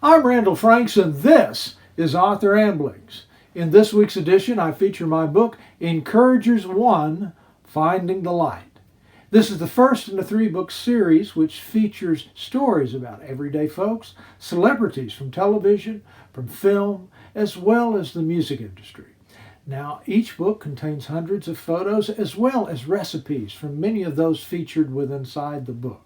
I'm Randall Franks, and this is Author Amblings. In this week's edition, I feature my book, Encouragers 1, Finding the Light. This is the first in a 3-book series which features stories about everyday folks, celebrities from television, from film, as well as the music industry. Now, each book contains hundreds of photos as well as recipes from many of those featured inside the book.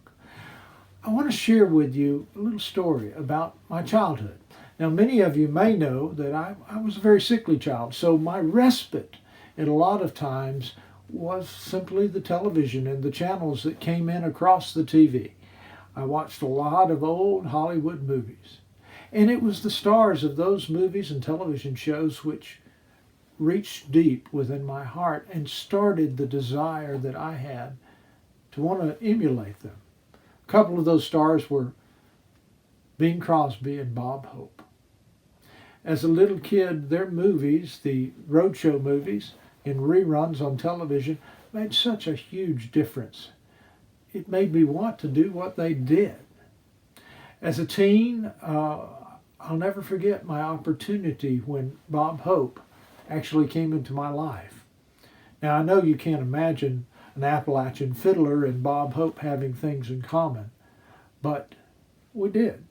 I want to share with you a little story about my childhood. Now, many of you may know that I was a very sickly child, so my respite in a lot of times was simply the television and the channels that came in across the TV. I watched a lot of old Hollywood movies, and it was the stars of those movies and television shows which reached deep within my heart and started the desire that I had to want to emulate them. A couple of those stars were Bing Crosby and Bob Hope. As a little kid, their movies, the roadshow movies, in reruns on television, made such a huge difference. It made me want to do what they did. As a teen, I'll never forget my opportunity when Bob Hope actually came into my life. Now, I know you can't imagine an Appalachian fiddler and Bob Hope having things in common, but we did.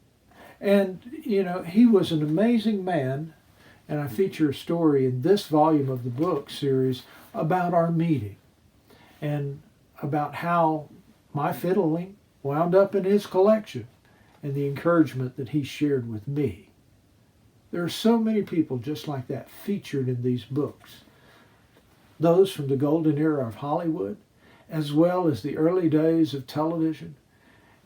And, he was an amazing man, and I feature a story in this volume of the book series about our meeting and about how my fiddling wound up in his collection and the encouragement that he shared with me. There are so many people just like that featured in these books. Those from the golden era of Hollywood, as well as the early days of television,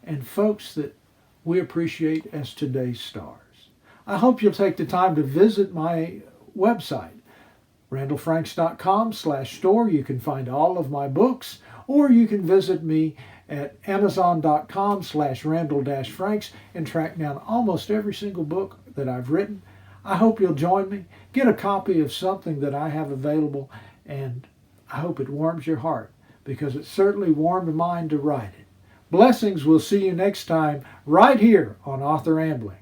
and folks that we appreciate as today's stars. I hope you'll take the time to visit my website, randallfranks.com/store. You can find all of my books, or you can visit me at amazon.com/randall-franks and track down almost every single book that I've written. I hope you'll join me. Get a copy of something that I have available, and I hope it warms your heart, because it certainly warmed mine to write it. Blessings. We'll see you next time right here on Author Ambling.